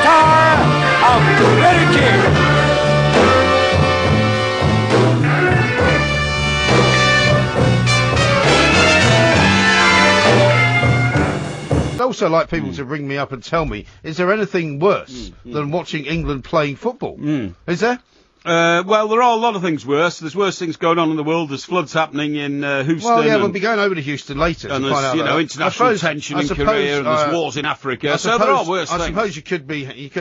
Tower of Ridicule. I'd also like people to ring me up and tell me, is there anything worse than watching England playing football? Is there? Well, there are a lot of things worse. There's worse things going on in the world. There's floods happening in Houston. Well, yeah, we'll be going over to Houston later. And to find there's, out international tension in Korea, and there's wars in Africa. So there are worse things. I suppose you could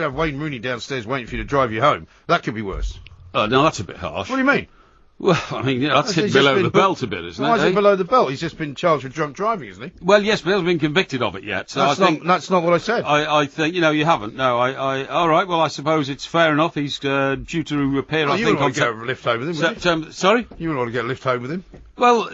have Wayne Rooney downstairs waiting for you to drive you home. That could be worse. Oh, no, that's a bit harsh. What do you mean? Well, I mean, that's hit below the belt a bit, isn't it? Why is it below the belt? He's just been charged with drunk driving, isn't he? Well, yes, but he hasn't been convicted of it yet. So that's not what I said. I think, you haven't. No, all right, well, I suppose it's fair enough. He's due to appear, I think, you wouldn't want to get a lift home with him, would you? Sorry? You wouldn't want to get a lift home with him? Well,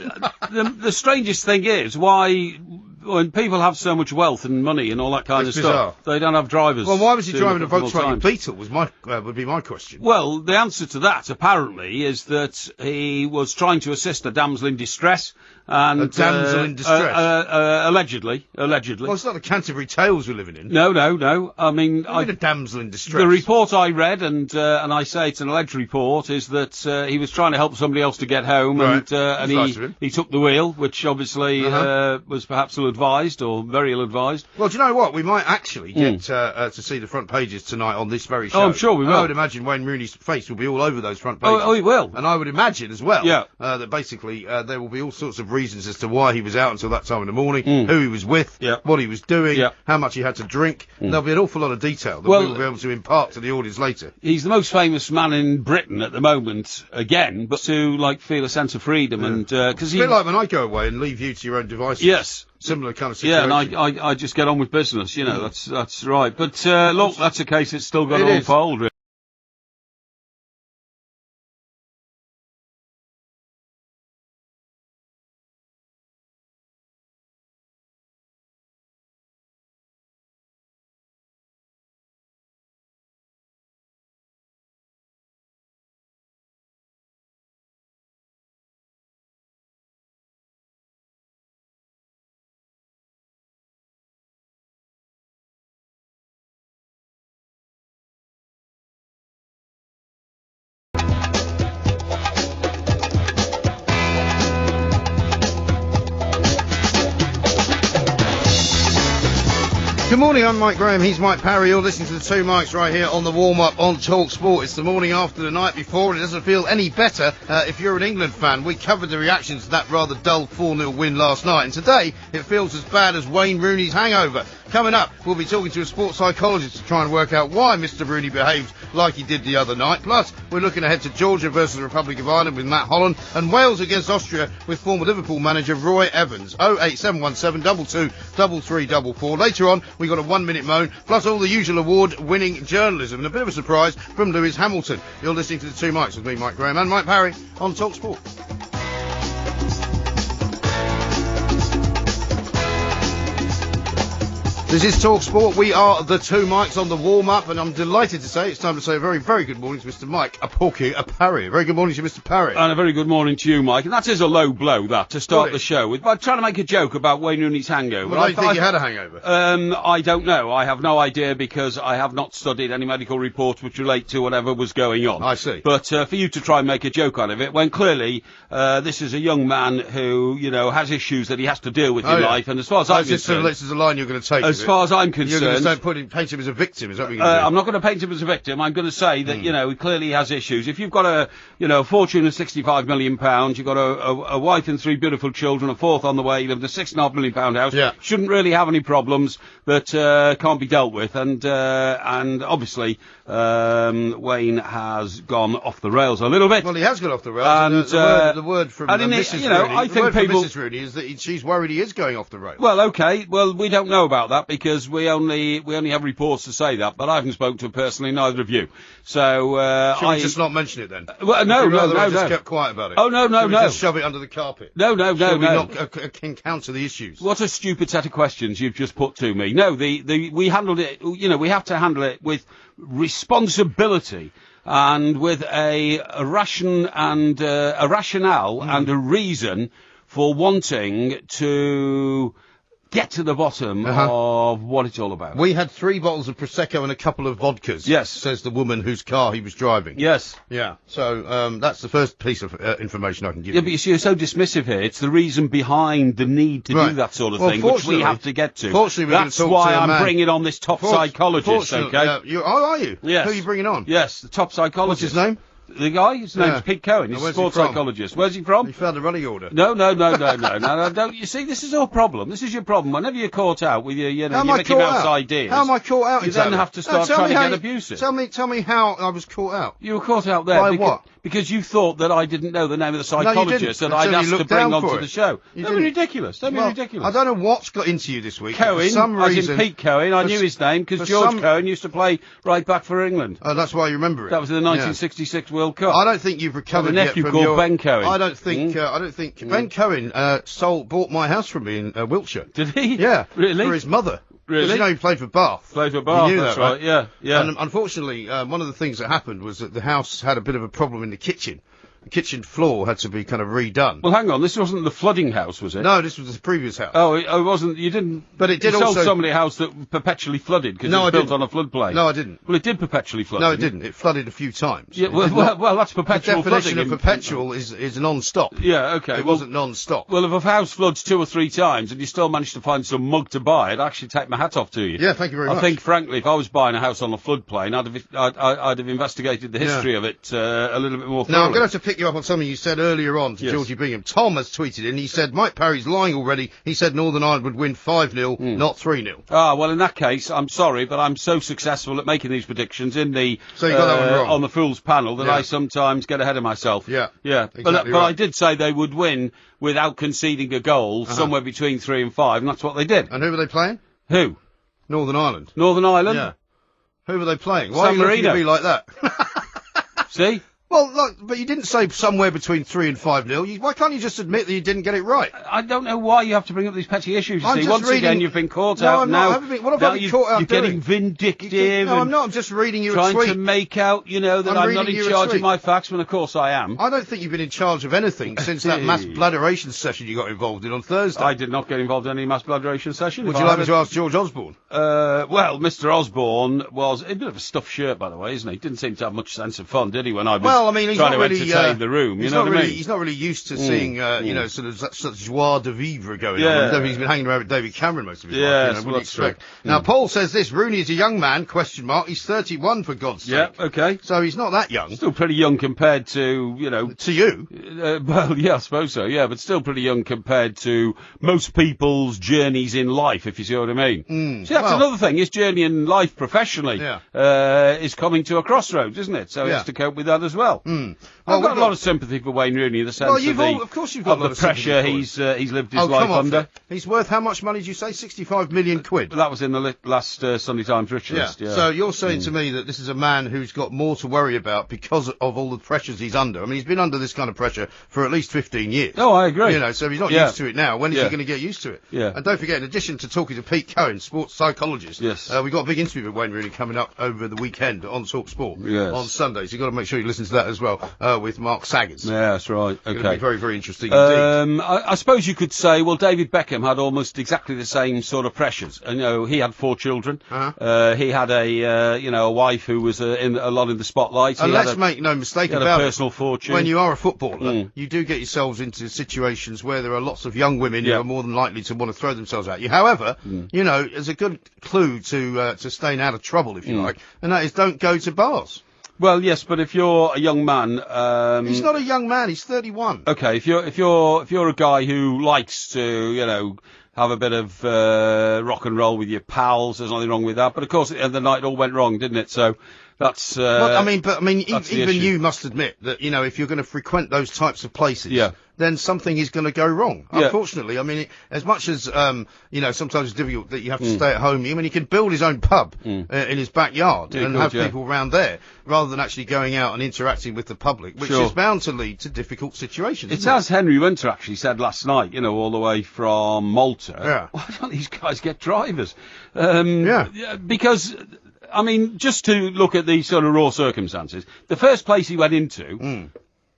the strangest thing is why... When people have so much wealth and money and all that kind of stuff, they don't have drivers. Well, why was he driving a Volkswagen Beetle? Would be my question. Well, the answer to that apparently is that he was trying to assist a damsel in distress. And, a damsel in distress? Allegedly. Well, it's not the Canterbury Tales we're living in. No. I mean, a damsel in distress. The report I read, and I say it's an alleged report, is that he was trying to help somebody else to get home, right. and he took the wheel, which obviously was perhaps ill-advised or very ill-advised. Well, do you know what? We might actually get to see the front pages tonight on this very show. Oh, I'm sure we will. I would imagine Wayne Rooney's face will be all over those front pages. Oh, he will. And I would imagine as well that basically there will be all sorts of reasons as to why he was out until that time in the morning, who he was with, what he was doing, how much he had to drink. There'll be an awful lot of detail that we will be able to impart to the audience later. He's the most famous man in Britain at the moment, again, but to feel a sense of freedom and because a bit like when I go away and leave you to your own devices. Yes. Similar kind of situation. Yeah, and I just get on with business. That's right. But look, that's a case that's still got to unfold. Really. Good morning, I'm Mike Graham, he's Mike Parry, you're listening to the two mics right here on the warm-up on talkSPORT. It's the morning after the night before, and it doesn't feel any better if you're an England fan. We covered the reactions to that rather dull 4-0 win last night, and today it feels as bad as Wayne Rooney's hangover. Coming up, we'll be talking to a sports psychologist to try and work out why Mr. Rooney behaved like he did the other night. Plus, we're looking ahead to Georgia versus the Republic of Ireland with Matt Holland, and Wales against Austria with former Liverpool manager Roy Evans. 08717 22 3344. Later on, we got a 1-minute moan, plus all the usual award-winning journalism, and a bit of a surprise from Lewis Hamilton. You're listening to the two mics with me, Mike Graham, and Mike Parry on talkSPORT. This is talkSPORT. We are the two mics on the warm-up, and I'm delighted to say it's time to say a very, very good morning to Mr. Mike Parry. Very good morning to Mr. Parry. And a very good morning to you, Mike. And that is a low blow, that, to start the show with. But trying to make a joke about Wayne Rooney's hangover. Well, I think you had a hangover. I don't know. I have no idea because I have not studied any medical reports which relate to whatever was going on. I see. But for you to try and make a joke out of it, when clearly this is a young man who, has issues that he has to deal with in life, and as far as I'm concerned... This is a line you're going to take. As far as I'm concerned... You're going to paint him as a victim, is that what you're going to do? I'm not going to paint him as a victim. I'm going to say that, clearly he has issues. If you've got a fortune of £65 million, you've got a wife and 3 beautiful children, a fourth on the way, you live in a £6.5 million house, shouldn't really have any problems that can't be dealt with. And obviously, Wayne has gone off the rails a little bit. Well, he has gone off the rails. And the word from Mrs. Rooney, I think Mrs. Rooney is that she's worried he is going off the rails. Well, okay. Well, we don't know about that because we only have reports to say that, but I haven't spoken to him personally, neither of you. So, should we just not mention it then? Well, no. Just kept quiet about it. Oh, no. Should we just shove it under the carpet? No. Should we not encounter the issues? What a stupid set of questions you've just put to me. No, we handled it, we have to handle it with responsibility and with a rationale and a reason for wanting to get to the bottom of what it's all about. We had 3 bottles of Prosecco and a couple of vodkas. Yes. Says the woman whose car he was driving. Yes. Yeah. So that's the first piece of information I can give you. Yeah, but you see, you're so dismissive here. It's the reason behind the need to do that sort of thing, which we have to get to. Fortunately, that's why I'm bringing on this top psychologist, okay? Are you? Yes. Who are you bringing on? Yes, the top psychologist. What's his name? The guy? His name's Pete Cohen. He's a sports psychologist. Where's he from? He found a running order. No, don't. You see, this is our problem. This is your problem. Whenever you're caught out with your Mickey Mouse ideas. How am I caught out? You then have to start trying to get abusive. Tell me how I was caught out. You were caught out there. By what? Because you thought that I didn't know the name of the psychologist that I'd asked to bring onto the show. Don't be ridiculous. Don't be ridiculous. I don't know what's got into you this week. Cohen, for some reason, as in Pete Cohen, I knew his name because George Cohen used to play right back for England. Oh, that's why you remember it. That was in the 1966 World Cup. I don't think you've recovered yet from nephew called Ben Cohen. I don't think Ben Cohen bought my house from me in Wiltshire. Did he? Yeah, really? For his mother. Really? You know, he played for Bath. That's right. Yeah. And unfortunately, one of the things that happened was that the house had a bit of a problem in the kitchen. The kitchen floor had to be kind of redone. Well, hang on. This wasn't the flooding house, was it? No, this was the previous house. Oh, it wasn't. You didn't. But it did you also. sold somebody a house that perpetually flooded because it was built on a floodplain. No, I didn't. Well, it did perpetually flood. No, it didn't. It flooded a few times. Yeah. Well, that's perpetual. The definition of perpetual is non-stop. Yeah. Okay. It wasn't non-stop. Well, if a house floods 2 or 3 times and you still manage to find some mug to buy, I'd actually take my hat off to you. Yeah. Thank you very much. I think, frankly, if I was buying a house on a floodplain, I'd have investigated the history of it a little bit more thoroughly. Now, I'm going to have to pick you up on something you said earlier on to Georgie Bingham. Tom has tweeted in. He said Mike Parry's lying already. He said Northern Ireland would win 5-0, not 3-0. Ah, well, in that case, I'm sorry, but I'm so successful at making these predictions in the so you got that one wrong. On the Fools panel that I sometimes get ahead of myself. Yeah. Exactly but I did say they would win without conceding a goal, somewhere between 3 and 5, and that's what they did. And who were they playing? Who? Northern Ireland. Northern Ireland? Yeah. Who were they playing? Why are you looking at me like that? See? Well, look, but you didn't say somewhere between 3 and 5-0. Why can't you just admit that you didn't get it right? I don't know why you have to bring up these petty issues. You see, once again, you've been caught out. I'm not. What have I been caught out You're doing? getting vindictive. No, I'm not. I'm just reading you a tweet. Trying to make out, that I'm not in charge of my facts, when of course I am. I don't think you've been in charge of anything since that mass bladderation session you got involved in on Thursday. I did not get involved in any mass bladderation session. Would you like me to ask George Osborne? Well, Mr. Osborne was a bit of a stuffed shirt, by the way, isn't he? Didn't seem to have much sense of fun, did he, when I was he's trying not to really, entertain the room? You know what I mean? He's not really used to seeing, sort of such joie de vivre going on. He's been hanging around with David Cameron most of his life. Well, that's true. Now, Paul says this, Rooney is a young man, ? He's 31, for God's sake. Yeah, okay. So he's not that young. Still pretty young compared to, To you? Well, yeah, I suppose so, yeah, but still pretty young compared to most people's journeys in life, if you see what I mean. See, that's another thing. His journey in life professionally is coming to a crossroads, isn't it? So he has to cope with that as well. I've got a lot of sympathy for Wayne Rooney in the sense of course you've got the pressure he's lived his life under. He's worth how much money did you say? 65 million quid. That was in the last Sunday Times rich list. Yeah. So you're saying to me that this is a man who's got more to worry about because of all the pressures he's under. I mean, he's been under this kind of pressure for at least 15 years. Oh, I agree. So he's not used to it now. When is he going to get used to it? Yeah. And don't forget, in addition to talking to Pete Cohen, sports psychologist, we've got a big interview with Wayne Rooney coming up over the weekend on talkSPORT on Sunday. So you've got to make sure you listen to that as well with Mark Saggers. Yeah, that's right. Okay. It's going to be very, very interesting indeed. I suppose you could say, well, David Beckham had almost exactly the same sort of pressures. He had 4 children. He had a wife who was a lot in the spotlight. And let's make no mistake about it. Personal fortune. When you are a footballer, you do get yourselves into situations where there are lots of young women who are more than likely to want to throw themselves at you. However, there's a good clue to staying out of trouble, if you like, and that is don't go to bars. Well, yes, but if you're a young man, he's not a young man. He's 31. Okay, if you're a guy who likes to, have a bit of rock and roll with your pals, there's nothing wrong with that. But of course, the night all went wrong, didn't it? So that's. Even you must admit that if you're going to frequent those types of places, then something is going to go wrong. Yeah. Unfortunately, I mean, as much as sometimes it's difficult that you have to stay at home. I mean, he can build his own pub in his backyard and have people around there, rather than actually going out and interacting with the public, which is bound to lead to difficult situations. It's as Henry Winter actually said last night. all the way from Malta. Yeah. Why don't these guys get drivers? Because. I mean, just to look at these sort of raw circumstances, the first place he went into,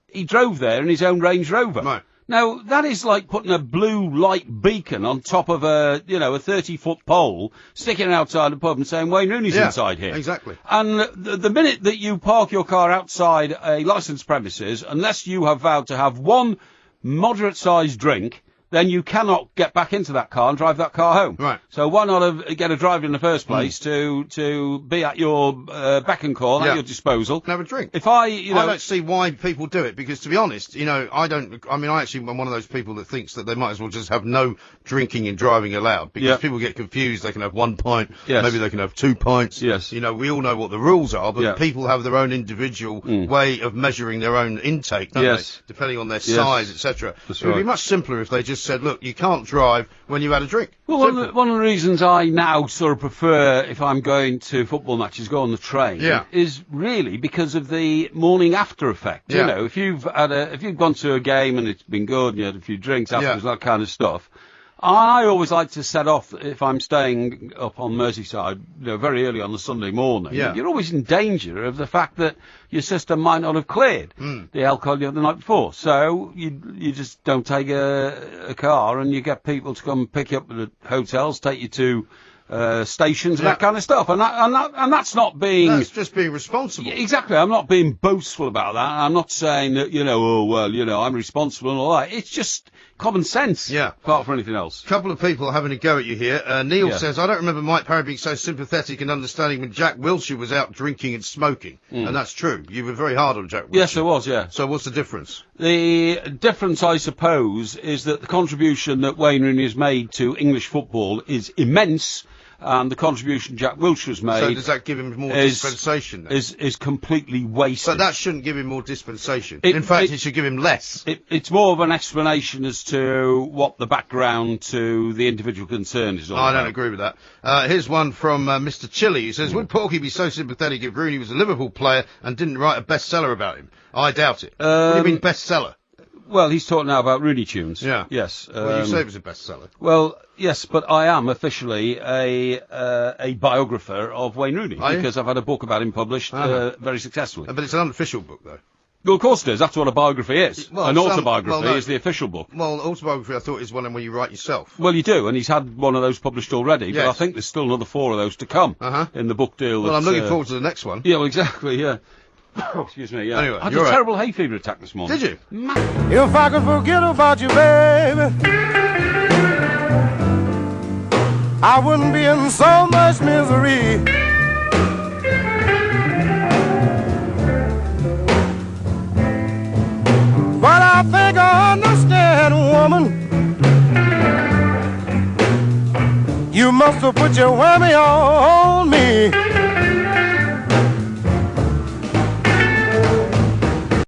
he drove there in his own Range Rover. Right. Now, that is like putting a blue light beacon on top of a 30-foot pole, sticking it outside the pub and saying Wayne Rooney's inside here. Exactly. And the minute that you park your car outside a licensed premises, unless you have vowed to have one moderate-sized drink, then you cannot get back into that car and drive that car home. Right. So why not get a driver in the first place to be at your beck and call, at your disposal? And have a drink. If I don't see why people do it, because to be honest, I actually am one of those people that thinks that they might as well just have no drinking and driving allowed, because people get confused. They can have 1 pint, maybe they can have 2 pints. Yes. We all know what the rules are, but people have their own individual way of measuring their own intake, don't they? Depending on their size, etc. It would be much simpler if they just said, look, you can't drive when you had a drink. Well, one of the reasons I now sort of prefer, if I'm going to football matches, go on the train, is really because of the morning after effect. Yeah. If you've gone to a game and it's been good and you had a few drinks afterwards, that kind of stuff. I always like to set off, if I'm staying up on Merseyside, very early on the Sunday morning. Yeah. You're always in danger of the fact that your system might not have cleared the alcohol the night before. So you just don't take a car, and you get people to come pick you up at the hotels, take you to stations and that kind of stuff, and that's not being. That's just being responsible. Exactly. I'm not being boastful about that. I'm not saying that I'm responsible and all that. It's just common sense. Yeah. Apart from anything else. A couple of people having a go at you here. Neil says, I don't remember Mike Parry being so sympathetic and understanding when Jack Wilshere was out drinking and smoking, and that's true. You were very hard on Jack Wilshere. Yes, I was. Yeah. So what's the difference? The difference, I suppose, is that the contribution that Wayne Rooney has made to English football is immense. And the contribution Jack Wilshere's made. So does that give him more dispensation then? Is completely wasted. But that shouldn't give him more dispensation. In fact, it should give him less. It's more of an explanation as to what the background to the individual concern is all about. I don't agree with that. Here's one from Mr. Chilly. He says, would Porky be so sympathetic if Rooney was a Liverpool player and didn't write a bestseller about him? I doubt it. What do you mean bestseller? Well, he's talking now about Rooney Tunes. Yeah. Yes. Well, you say it was a bestseller. Well, yes, but I am officially a biographer of Wayne Rooney because I've had a book about him published very successfully. But it's an unofficial book, though. Well, of course it is. That's what a biography is. Well, an autobiography is the official book. Well, autobiography, I thought, is one where you write yourself. Well, you do, and he's had one of those published already, but I think there's still another 4 of those to come in the book deal. Well, I'm looking forward to the next one. Yeah, well, exactly, yeah. Oh, excuse me, yeah. Anyway, I had a terrible hay fever attack this morning. Did you? If I could forget about you, baby, I wouldn't be in so much misery. But I think I understand, woman. You must have put your whammy on me.